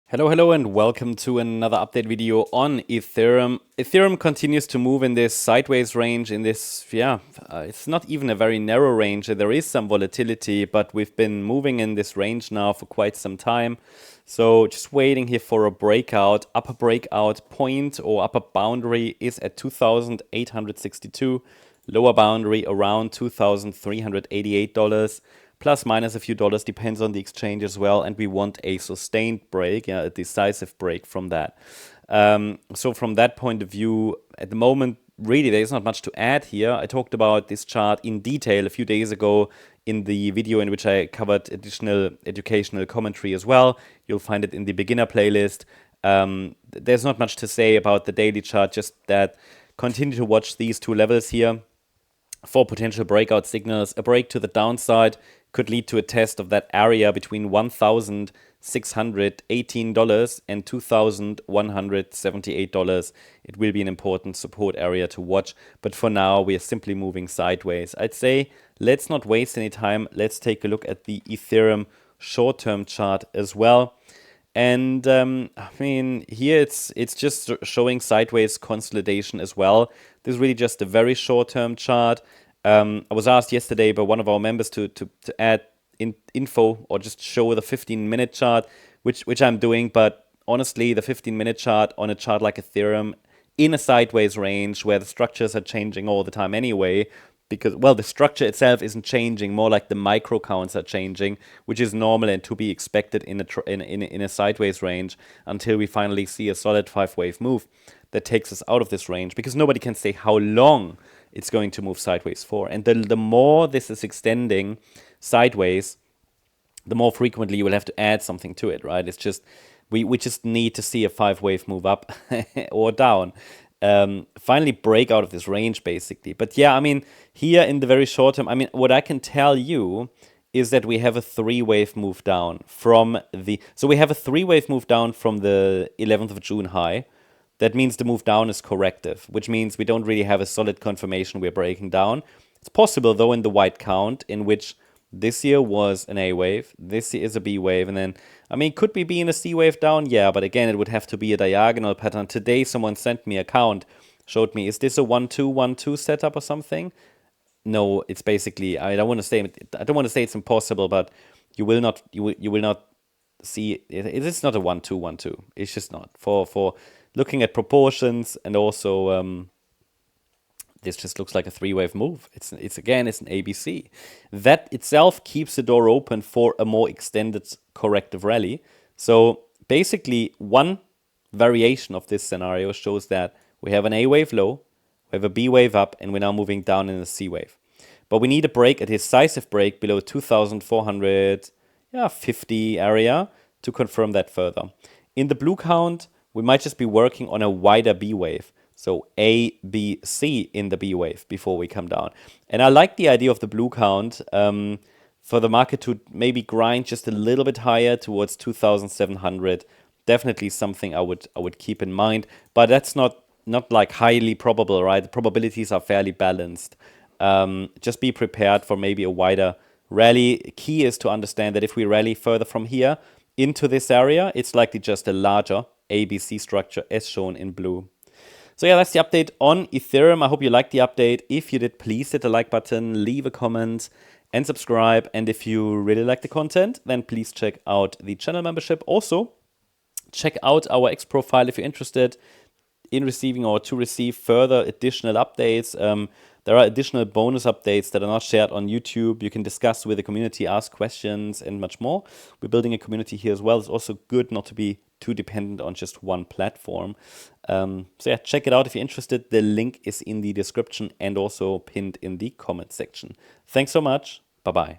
Hello and welcome to another update video on Ethereum. Ethereum continues to move in this sideways range, in this, it's not even a very narrow range. There is some volatility, but we've been moving in this range now for quite some time. So just waiting here for a breakout. Upper breakout point or upper boundary is at 2,862. Lower boundary around $2,388. Plus minus a few dollars, depends on the exchange as well, and we want a sustained break, a decisive break from that. So from that point of view, at the moment, really there's not much to add here. I talked about this chart in detail a few days ago in the video in which I covered additional educational commentary as well. You'll find it in the beginner playlist. There's not much to say about the daily chart, just that continue to watch these two levels here for potential breakout signals. A break to the downside could lead to a test of that area between $1,618 and $2,178. It will be an important support area to watch, but for now we are simply moving sideways. I'd say let's not waste any time. Let's take a look at the Ethereum short-term chart as well. And I mean, here it's just showing sideways consolidation as well. This is really just a very short-term chart. I was asked yesterday by one of our members to add info or just show the 15-minute chart, which I'm doing. But honestly, the 15-minute chart on a chart like Ethereum in a sideways range where the structures are changing all the time anyway, because, well, the structure itself isn't changing, more like the micro counts are changing, which is normal and to be expected in a sideways range until we finally see a solid 5-wave move that takes us out of this range, because nobody can say how long it's going to move sideways for. And the more this is extending sideways, the more frequently you will have to add something to it, right? It's just, we just need to see a 5-wave move up or down. Finally break out of this range, basically. But yeah, I mean, here in the very short term, I mean, what I can tell you is that we have a 3-wave move down from the... So we have a 3-wave move down from the 11th of June high. That means the move down is corrective, which means we don't really have a solid confirmation we're breaking down. It's possible, though, in the white count, in which this year was an A wave, this year is a B wave, and then, I mean, could we be in a C wave down? Yeah, but again, it would have to be a diagonal pattern. Today, someone sent me a count, showed me, is this a 1-2-1-2 setup or something? No, it's basically, I don't want to say it's impossible, but you will not see, it's not a 1-2-1-2. It's just not. For looking at proportions, and also this just looks like a 3-wave move. It's an ABC. That itself keeps the door open for a more extended corrective rally. So basically, one variation of this scenario shows that we have an A wave low, we have a B wave up, and we're now moving down in a C wave. But we need a break, a decisive break below 2,450 area to confirm that further. In the blue count, we might just be working on a wider B wave. So A, B, C in the B wave before we come down. And I like the idea of the blue count for the market to maybe grind just a little bit higher towards 2,700. Definitely something I would keep in mind. But that's not like highly probable, right? The probabilities are fairly balanced. Just be prepared for maybe a wider rally. Key is to understand that if we rally further from here into this area, it's likely just a larger ABC structure as shown in blue. So yeah, that's the update on Ethereum. I hope you liked the update. If you did, please hit the like button, leave a comment, and subscribe. And if you really like the content, then please check out the channel membership. Also, check out our X profile if you're interested in receiving or to receive further additional updates. There are additional bonus updates that are not shared on YouTube. You can discuss with the community, ask questions, and much more. We're building a community here as well. It's also good not to be too dependent on just one platform. So yeah, check it out if you're interested. The link is in the description and also pinned in the comment section. Thanks so much. Bye-bye.